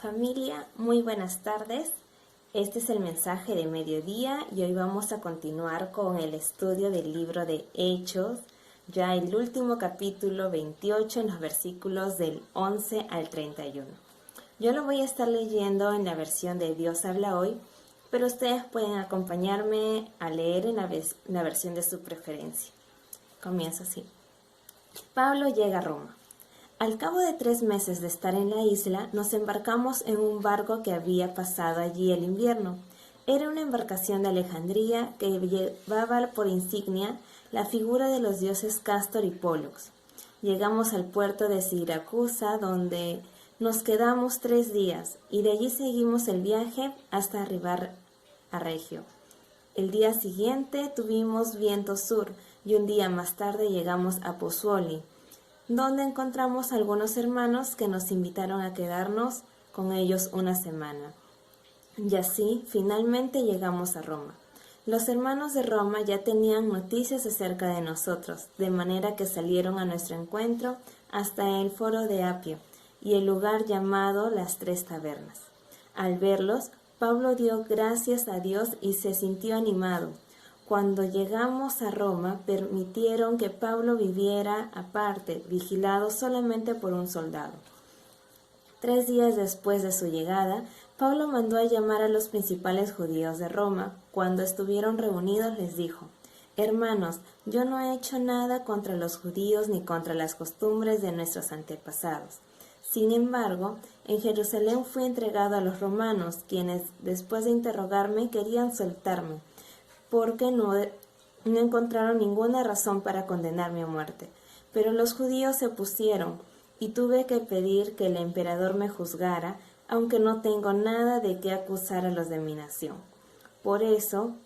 Familia, muy buenas tardes. Este es el mensaje de mediodía y hoy vamos a continuar con el estudio del libro de Hechos, ya el último capítulo 28 en los versículos del 11 al 31. Yo lo voy a estar leyendo en la versión de Dios habla hoy, pero ustedes pueden acompañarme a leer en la versión de su preferencia. Comienzo así. Pablo llega a Roma. Al cabo de 3 meses de estar en la isla, nos embarcamos en un barco que había pasado allí el invierno. Era una embarcación de Alejandría que llevaba por insignia la figura de los dioses Cástor y Pólux. Llegamos al puerto de Siracusa, donde nos quedamos 3 días, y de allí seguimos el viaje hasta arribar a Regio. El día siguiente tuvimos viento sur, y un día más tarde llegamos a Pozzuoli, donde encontramos a algunos hermanos que nos invitaron a quedarnos con ellos una semana. Y así, finalmente llegamos a Roma. Los hermanos de Roma ya tenían noticias acerca de nosotros, de manera que salieron a nuestro encuentro hasta el foro de Apio y el lugar llamado Las Tres Tabernas. Al verlos, Pablo dio gracias a Dios y se sintió animado. Cuando llegamos a Roma, permitieron que Pablo viviera aparte, vigilado solamente por un soldado. 3 días después de su llegada, Pablo mandó a llamar a los principales judíos de Roma. Cuando estuvieron reunidos les dijo: «Hermanos, yo no he hecho nada contra los judíos ni contra las costumbres de nuestros antepasados. Sin embargo, en Jerusalén fui entregado a los romanos, quienes, después de interrogarme, querían soltarme, porque no encontraron ninguna razón para condenarme a muerte. Pero los judíos se opusieron, y tuve que pedir que el emperador me juzgara, aunque no tengo nada de qué acusar a los de mi nación. Por eso,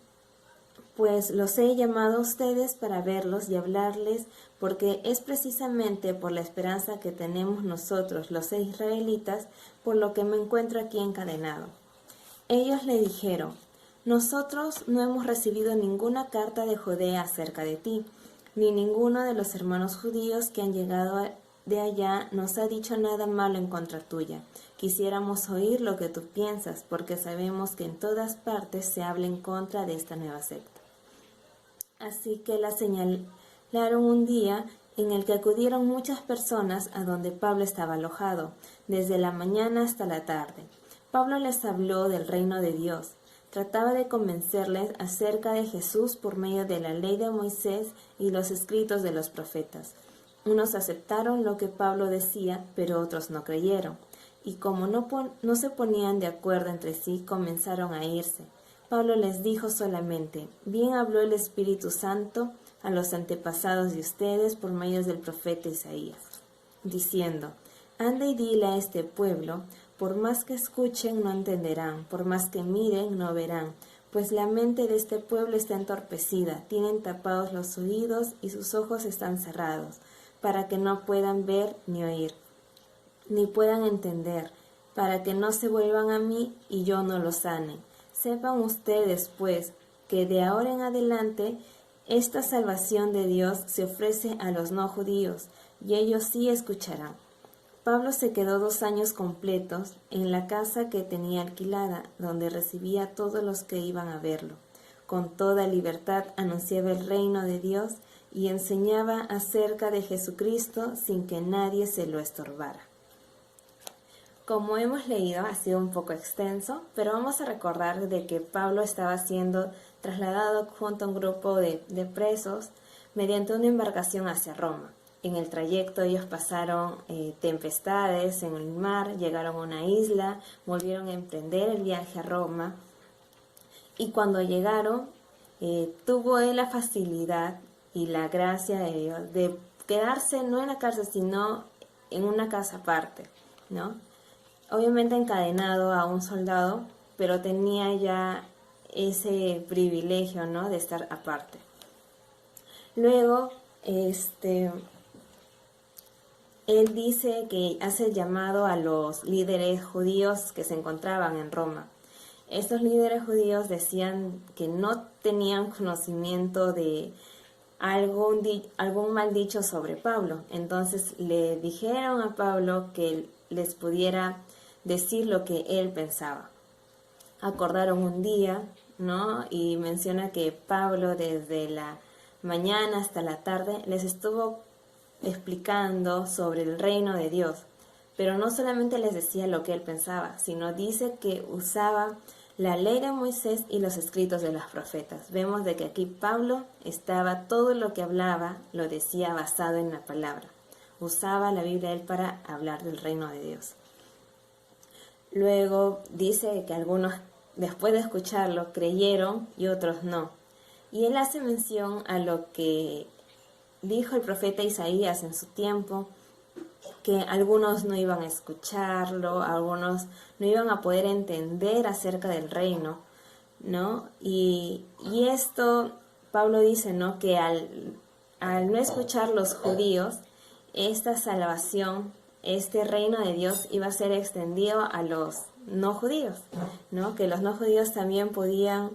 pues los he llamado a ustedes para verlos y hablarles, porque es precisamente por la esperanza que tenemos nosotros, los israelitas, por lo que me encuentro aquí encadenado». Ellos le dijeron: «Nosotros no hemos recibido ninguna carta de Judea acerca de ti, ni ninguno de los hermanos judíos que han llegado de allá nos ha dicho nada malo en contra tuya. Quisiéramos oír lo que tú piensas, porque sabemos que en todas partes se habla en contra de esta nueva secta». Así que la señalaron un día en el que acudieron muchas personas a donde Pablo estaba alojado, desde la mañana hasta la tarde. Pablo les habló del reino de Dios. Trataba de convencerles acerca de Jesús por medio de la ley de Moisés y los escritos de los profetas. Unos aceptaron lo que Pablo decía, pero otros no creyeron. Y como no se ponían de acuerdo entre sí, comenzaron a irse. Pablo les dijo solamente: «Bien habló el Espíritu Santo a los antepasados de ustedes por medio del profeta Isaías, diciendo: Anda y dile a este pueblo, por más que escuchen no entenderán, por más que miren no verán, pues la mente de este pueblo está entorpecida, tienen tapados los oídos y sus ojos están cerrados, para que no puedan ver ni oír, ni puedan entender, para que no se vuelvan a mí y yo no los sane. Sepan ustedes, pues, que de ahora en adelante esta salvación de Dios se ofrece a los no judíos, y ellos sí escucharán». Pablo se quedó 2 años completos en la casa que tenía alquilada, donde recibía a todos los que iban a verlo. Con toda libertad anunciaba el reino de Dios y enseñaba acerca de Jesucristo sin que nadie se lo estorbara. Como hemos leído, ha sido un poco extenso, pero vamos a recordar de que Pablo estaba siendo trasladado junto a un grupo de presos mediante una embarcación hacia Roma. En el trayecto ellos pasaron tempestades en el mar, llegaron a una isla, volvieron a emprender el viaje a Roma, y cuando llegaron tuvo él la facilidad y la gracia de Dios de quedarse no en la cárcel, sino en una casa aparte, ¿no? Obviamente encadenado a un soldado, pero tenía ya ese privilegio, ¿no?, de estar aparte. Luego, él dice que hace llamado a los líderes judíos que se encontraban en Roma. Estos líderes judíos decían que no tenían conocimiento de algún mal dicho sobre Pablo. Entonces le dijeron a Pablo que les pudiera decir lo que él pensaba. Acordaron un día, ¿no? Y menciona que Pablo desde la mañana hasta la tarde les estuvo explicando sobre el reino de Dios. Pero no solamente les decía lo que él pensaba, sino dice que usaba la ley de Moisés y los escritos de los profetas. Vemos de que aquí Pablo estaba, todo lo que hablaba lo decía basado en la palabra. Usaba la Biblia él para hablar del reino de Dios. Luego dice que algunos, después de escucharlo, creyeron y otros no. Y él hace mención a lo que dijo el profeta Isaías en su tiempo, que algunos no iban a escucharlo, algunos no iban a poder entender acerca del reino, ¿no? Y esto, Pablo dice, ¿no? Que al no escuchar los judíos, esta salvación, este reino de Dios iba a ser extendido a los no judíos, ¿no? Que los no judíos también podían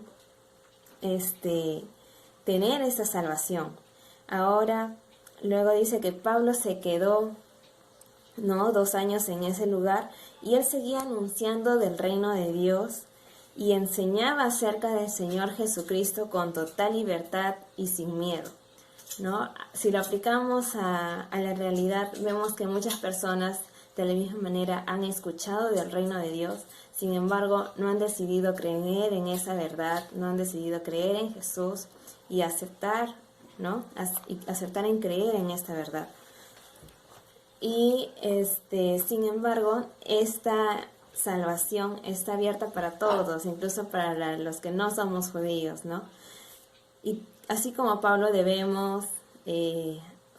tener esta salvación. Ahora, luego dice que Pablo se quedó, ¿no? 2 años en ese lugar y él seguía anunciando del reino de Dios y enseñaba acerca del Señor Jesucristo con total libertad y sin miedo, ¿no? Si lo aplicamos a la realidad, vemos que muchas personas de la misma manera han escuchado del reino de Dios, sin embargo no han decidido creer en esa verdad, no han decidido creer en Jesús y aceptar, ¿no? Aceptar en creer en esta verdad. Y sin embargo, esta salvación está abierta para todos, incluso para los que no somos judíos, ¿no? Y así como Pablo debemos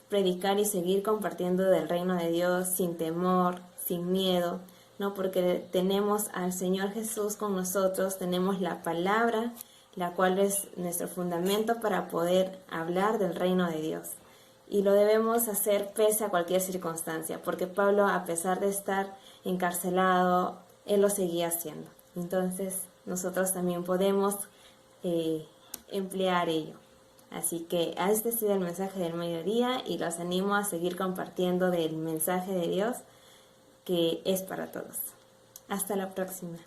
predicar y seguir compartiendo del reino de Dios sin temor, sin miedo, ¿no? Porque tenemos al Señor Jesús con nosotros, tenemos la palabra, la cual es nuestro fundamento para poder hablar del reino de Dios. Y lo debemos hacer pese a cualquier circunstancia, porque Pablo, a pesar de estar encarcelado, él lo seguía haciendo. Entonces, nosotros también podemos emplear ello. Así que este ha sido el mensaje del mediodía y los animo a seguir compartiendo del mensaje de Dios que es para todos. Hasta la próxima.